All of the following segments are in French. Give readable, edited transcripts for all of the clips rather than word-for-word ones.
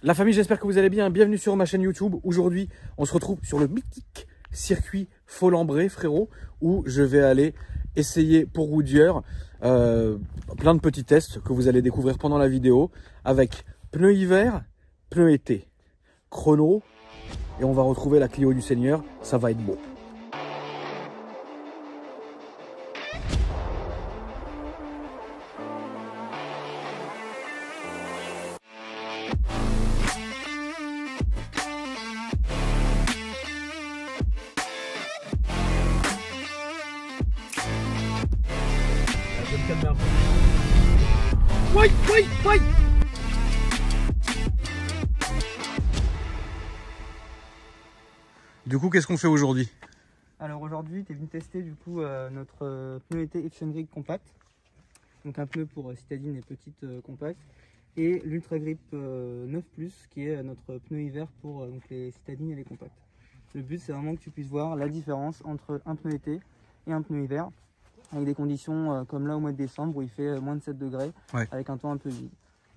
La famille, j'espère que vous allez bien. Bienvenue sur ma chaîne YouTube. Aujourd'hui, on se retrouve sur le mythique circuit Folembray, frérot, où je vais aller essayer pour Goodyear plein de petits tests que vous allez découvrir pendant la vidéo avec pneus hiver, pneus été, chrono, et on va retrouver la Clio du Seigneur. Ça va être beau. Oui. Du coup, qu'est-ce qu'on fait aujourd'hui? Alors aujourd'hui, tu es venu tester du coup notre pneu été Action Grip Compact. Donc un pneu pour citadine et petite compact. Et l'Ultra Grip 9 Plus qui est notre pneu hiver pour donc les citadines et les compacts. Le but c'est vraiment que tu puisses voir la différence entre un pneu été et un pneu hiver. Avec des conditions comme là au mois de décembre où il fait moins de 7 degrés, ouais, avec un temps un peu vide.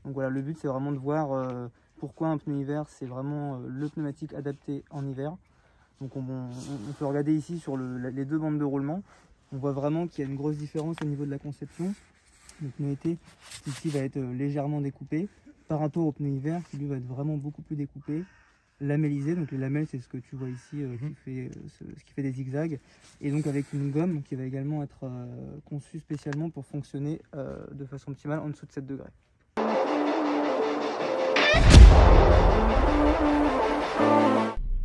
Donc voilà, le but c'est vraiment de voir pourquoi un pneu hiver c'est vraiment le pneumatique adapté en hiver. Donc on peut regarder ici sur les deux bandes de roulement. On voit vraiment qu'il y a une grosse différence au niveau de la conception. Le pneu été ici va être légèrement découpé par rapport au pneu hiver qui lui va être vraiment beaucoup plus découpé, lamellisé. Donc les lamelles c'est ce que tu vois ici ce qui fait des zigzags, et donc avec une gomme qui va également être conçue spécialement pour fonctionner de façon optimale en dessous de 7 degrés.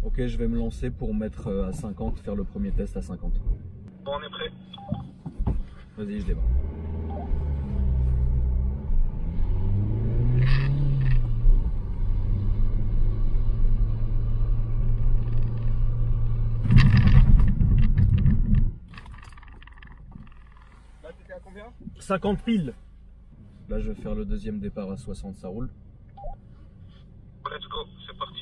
Ok, je vais me lancer pour mettre à 50, faire le premier test à 50. Bon, on est prêt. Vas-y, je démarre. Là, t'étais à combien? 50 piles. Là, je vais faire le deuxième départ à 60, ça roule. Let's go, c'est parti.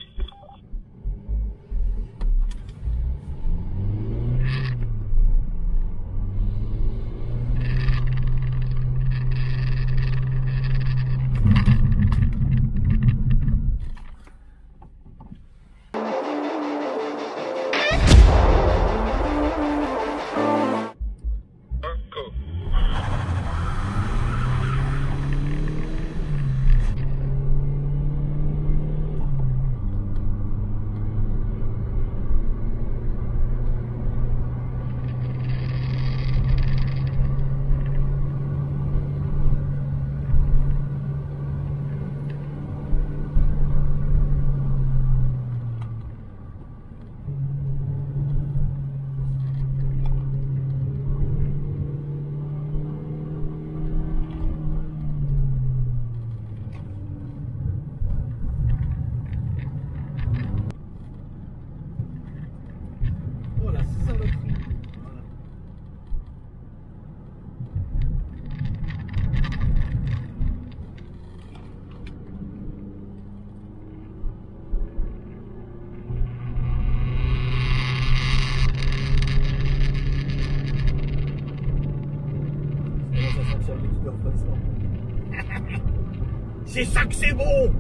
C'est ça que c'est bon!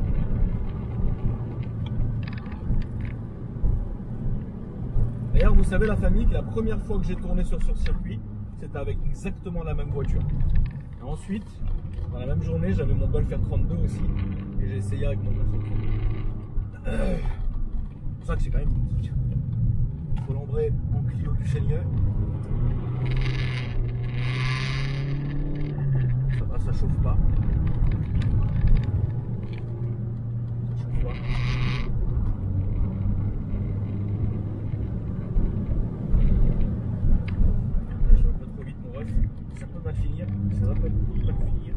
D'ailleurs, vous savez, la famille, que la première fois que j'ai tourné sur ce circuit, c'était avec exactement la même voiture. Et ensuite, dans la même journée, j'avais mon Golf R32 aussi, et j'ai essayé avec mon Golf R32. C'est pour ça que c'est quand même mythique. Folembray en Clio du Seigneur. Ça va, ça chauffe pas. Je vais un peu trop vite mon ref, ça peut mal finir, ça va pas mal finir.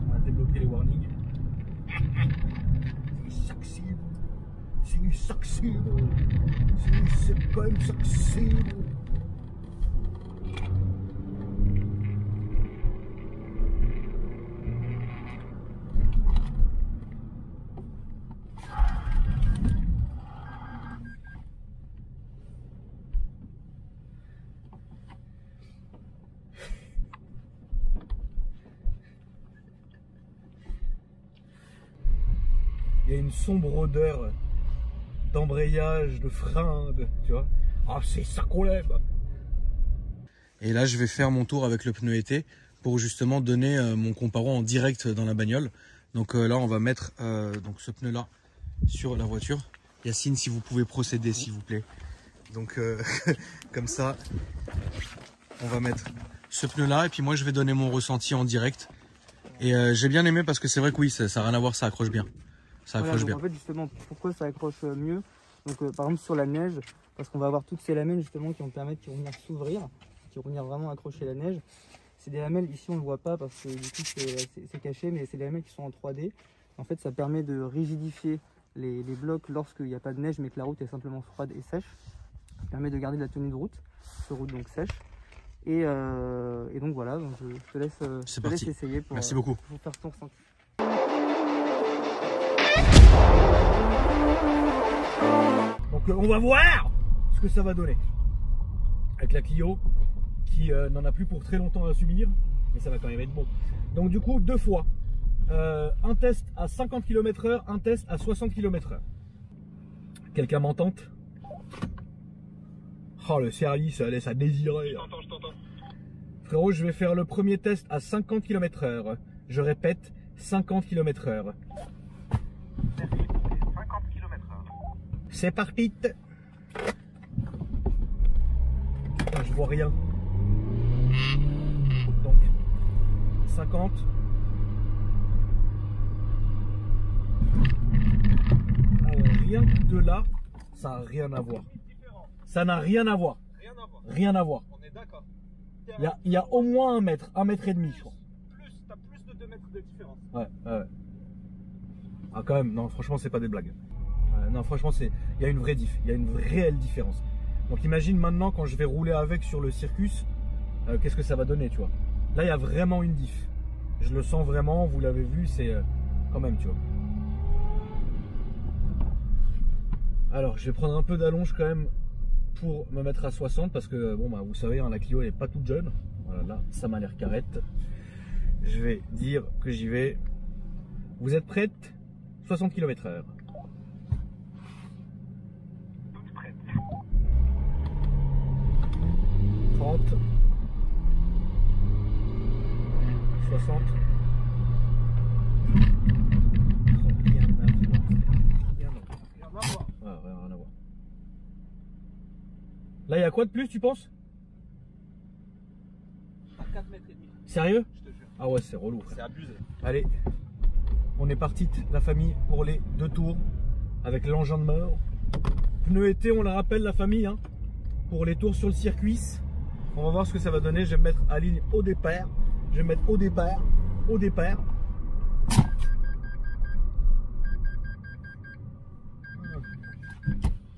On va débloquer les warnings. C'est quand même sexy. il y a une sombre odeur d'embrayage, de frein, tu vois. Ah, c'est ça qu'on aime. Et là, je vais faire mon tour avec le pneu été pour justement donner mon comparo en direct dans la bagnole. Donc là, on va mettre donc ce pneu-là sur la voiture. Yacine, si vous pouvez procéder, s'il vous plaît. Donc comme ça, on va mettre ce pneu-là et puis moi, je vais donner mon ressenti en direct. Et j'ai bien aimé parce que c'est vrai que oui, ça n'a rien à voir, ça accroche bien. Ça accroche bien. En fait, justement, pourquoi ça accroche mieux? Donc, par exemple, sur la neige, parce qu'on va avoir toutes ces lamelles justement qui vont permettre, qui vont venir s'ouvrir, qui vont venir vraiment accrocher la neige. C'est des lamelles, ici on ne le voit pas parce que du coup c'est caché, mais c'est des lamelles qui sont en 3D. En fait, ça permet de rigidifier les blocs lorsqu'il n'y a pas de neige mais que la route est simplement froide et sèche. Ça permet de garder la tenue de route, sur route donc sèche. Et donc voilà, donc je te laisse essayer pour, merci beaucoup. Pour faire ton ressenti. Donc on va voir ce que ça va donner avec la Clio qui n'en a plus pour très longtemps à subir, mais ça va quand même être bon. Donc du coup, deux fois, un test à 50 km/h, un test à 60 km/h. Quelqu'un m'entente? Oh, le service, ça laisse à désirer. Je t'entends. Frérot, je vais faire le premier test à 50 km/h. Je répète, 50 km/h. 50 km/h. C'est parti. Putain, je vois rien. Donc, 50. Ah ouais, rien que de là, ça n'a rien à voir. Ça n'a rien à voir. Rien à voir. On est d'accord. Il y a au moins 1 mètre, 1,5 mètres, je crois. T'as plus de 2 mètres de différence. Ouais. Ah, quand même, non, franchement, c'est pas des blagues. Non, franchement, il y a une vraie diff. Il y a une réelle différence. Donc, imagine maintenant quand je vais rouler avec sur le Circus, qu'est-ce que ça va donner, tu vois. Là, il y a vraiment une diff. Je le sens vraiment, vous l'avez vu, c'est quand même, tu vois. Alors, je vais prendre un peu d'allonge quand même pour me mettre à 60 parce que, bon, bah, vous savez, hein, la Clio, elle n'est pas toute jeune. Voilà, là, ça m'a l'air carrette. Je vais dire que j'y vais. Vous êtes prête? 60 km/h. Toute prête. 30. 60. Rien à voir. Rien à voir. Ouais, rien à voir. Là, il y a quoi de plus, tu penses? À 4 mètres et demi. Sérieux? Je te jure. Ah ouais, c'est relou, frère. C'est abusé. Allez, on est parti, la famille, pour les 2 tours avec l'engin de mort. Pneu été, on la rappelle, la famille, hein, pour les tours sur le circuit. On va voir ce que ça va donner. Je vais me mettre à ligne au départ. Je vais me mettre au départ. Ça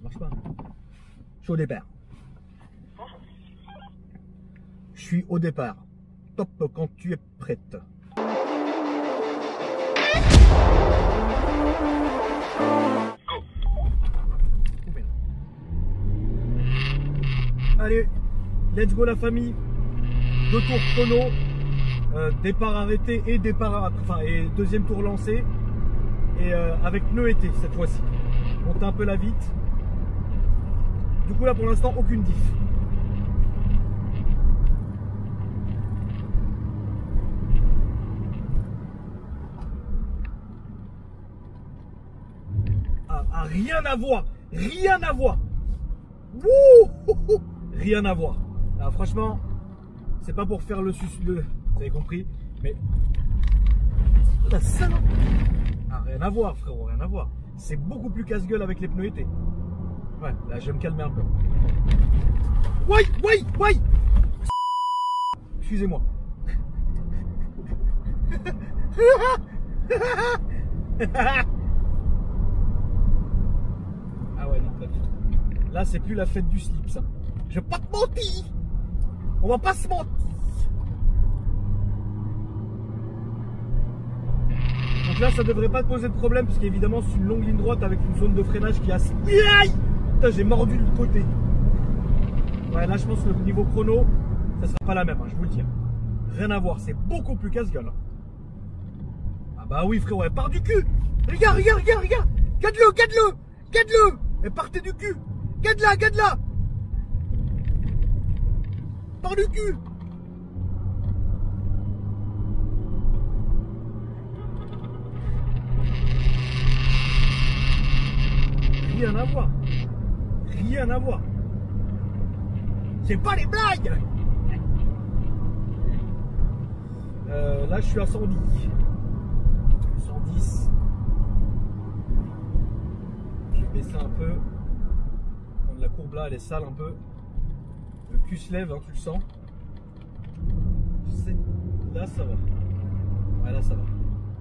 marche pas. Je suis au départ. Je suis au départ. Top quand tu es prête. Allez, let's go la famille. 2 tours chrono, départ arrêté et et deuxième tour lancé. Et avec pneu été cette fois-ci. Monte un peu la vite. Du coup là pour l'instant aucune diff. Rien à voir. Rien à voir. Wouh, rien à voir. Alors, franchement, c'est pas pour faire le vous avez compris, mais la salope. Ah, rien à voir, frérot, rien à voir. C'est beaucoup plus casse-gueule avec les pneus été. Ouais, là, je vais me calmer un peu. Ouais. Excusez-moi. Ah ouais, non, pas du tout. Là, c'est plus la fête du slip, ça. Je vais pas te mentir. On va pas se mentir. Donc là, ça devrait pas te poser de problème, parce qu'évidemment, c'est une longue ligne droite avec une zone de freinage qui est assez... Aïe! Putain, j'ai mordu le côté. Ouais, là, je pense que le niveau chrono, ça sera pas la même, hein, je vous le dis. Rien à voir, c'est beaucoup plus casse-gueule. Ah, bah oui frérot, elle part du cul. Regarde, regarde, regarde, regarde. Garde-le, garde-le, garde-le. Elle partait du cul. Garde-la, garde-la. Part du cul. Rien à voir. Rien à voir. C'est pas les blagues. Là, je suis à 110. 110. Je vais baisser un peu. Quand la courbe là, elle est sale un peu. Le cul se lève, hein, tu le sens. Là, ça va. Ouais, là, ça va.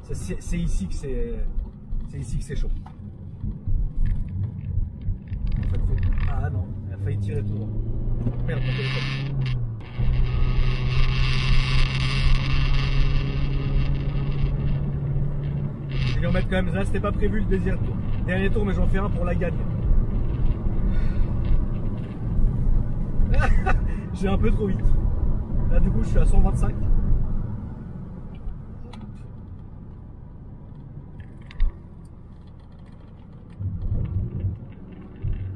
C'est ici que c'est chaud. Ah non, elle a failli tirer tout droit. Merde, mon téléphone. Je vais lui remettre quand même. Là, c'était pas prévu le dernier tour, mais j'en fais un pour la gagne. J'ai un peu trop vite. Là, du coup, je suis à 125.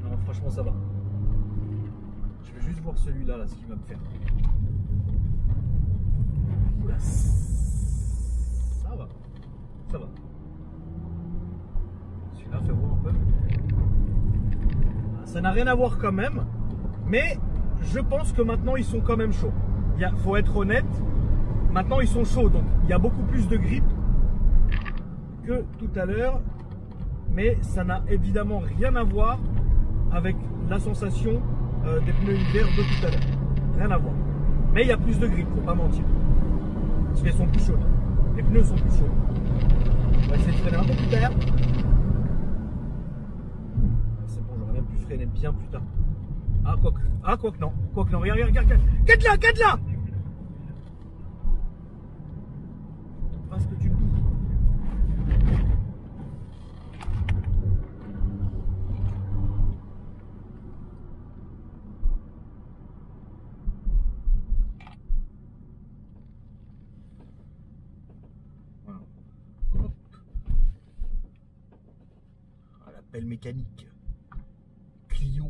Non, franchement, ça va. Je vais juste voir celui-là, là, ce qu'il va me faire. Oula, ça va. Ça va. Celui-là, fait voir un peu. Ça n'a rien à voir quand même, mais je pense que maintenant ils sont quand même chauds. Il faut être honnête, maintenant ils sont chauds, donc il y a beaucoup plus de grip que tout à l'heure, mais ça n'a évidemment rien à voir avec la sensation des pneus hiver de tout à l'heure. Rien à voir. Mais il y a plus de grip, faut pas mentir. Parce qu'elles sont plus chaudes. Les pneus sont plus chauds. On va essayer de freiner un peu plus tard. C'est bon, j'aurais même pu freiner bien plus tard. Ah, quoique non. Quoique non. Regarde, regarde, regarde. Garde-la, garde-la. Parce que tu me dis. Voilà. Hop. Ah, la belle mécanique. Clio.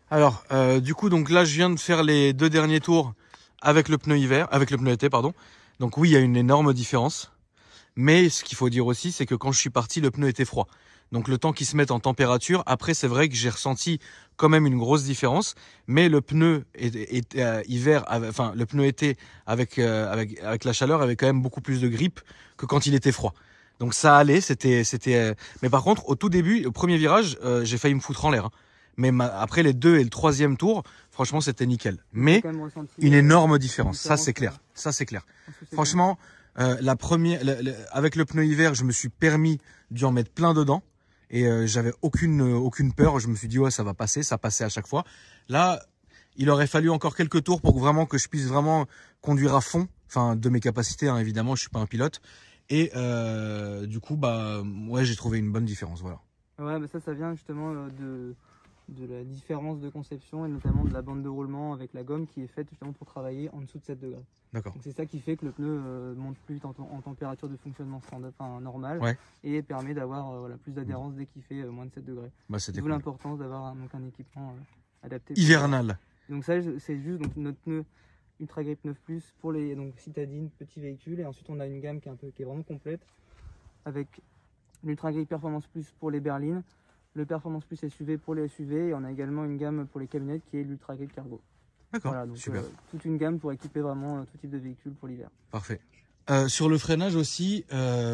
Alors, du coup, donc là, je viens de faire les 2 derniers tours avec le pneu hiver, avec le pneu été, pardon. Donc oui, il y a une énorme différence. Mais ce qu'il faut dire aussi, c'est que quand je suis parti, le pneu était froid. Donc le temps qu'il se mette en température, après, c'est vrai que j'ai ressenti quand même une grosse différence. Mais le pneu hiver, enfin le pneu été avec la chaleur avait quand même beaucoup plus de grip que quand il était froid. Donc ça allait, mais par contre, au tout début, au premier virage, j'ai failli me foutre en l'air. Hein. Mais après les 2 et le 3e tour, franchement, c'était nickel. Mais une énorme différence, ça c'est clair. Ça c'est clair. Franchement, la première, avec le pneu hiver, je me suis permis d'y en mettre plein dedans et j'avais aucune peur. Je me suis dit ouais, ça va passer, ça passait à chaque fois. Là, il aurait fallu encore quelques tours pour vraiment que je puisse vraiment conduire à fond, enfin de mes capacités, hein, évidemment, je suis pas un pilote. Et du coup, bah ouais, j'ai trouvé une bonne différence, voilà. Ouais, bah ça vient justement de la différence de conception et notamment de la bande de roulement avec la gomme qui est faite justement pour travailler en dessous de 7 degrés. D'accord. Donc c'est ça qui fait que le pneu monte plus vite en température de fonctionnement normale, ouais. Et permet d'avoir voilà, plus d'adhérence dès qu'il fait moins de 7 degrés. Bah, c'était D'où cool. l'importance d'avoir un équipement adapté. Hivernal. Donc ça c'est juste donc, notre pneu Ultra Grip 9 Plus pour les citadines, petits véhicules, et ensuite on a une gamme qui est vraiment complète avec l'Ultra Grip Performance Plus pour les berlines, le Performance Plus SUV pour les SUV, et on a également une gamme pour les camionnettes qui est l'Ultra Grip Cargo. D'accord, voilà, donc, super. Toute une gamme pour équiper vraiment tout type de véhicule pour l'hiver. Parfait. Sur le freinage aussi,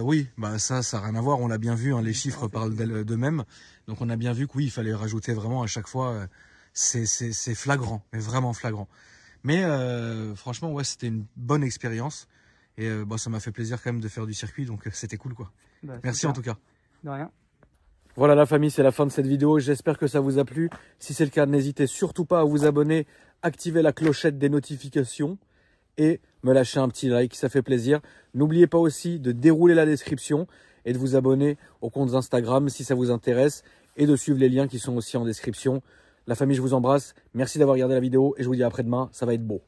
oui, bah ça n'a rien à voir, on l'a bien vu, hein, les chiffres parlent d'eux-mêmes. Donc on a bien vu que oui, il fallait rajouter vraiment à chaque fois, c'est flagrant, mais vraiment flagrant. Mais franchement, ouais, c'était une bonne expérience. Et bah, ça m'a fait plaisir quand même de faire du circuit, donc c'était cool quoi. Bah, merci en tout cas. De rien. Voilà la famille, c'est la fin de cette vidéo. J'espère que ça vous a plu. Si c'est le cas, n'hésitez surtout pas à vous abonner, activer la clochette des notifications et me lâcher un petit like, ça fait plaisir. N'oubliez pas aussi de dérouler la description et de vous abonner aux comptes Instagram si ça vous intéresse. et de suivre les liens qui sont aussi en description. La famille, je vous embrasse. Merci d'avoir regardé la vidéo et je vous dis à après-demain. Ça va être beau.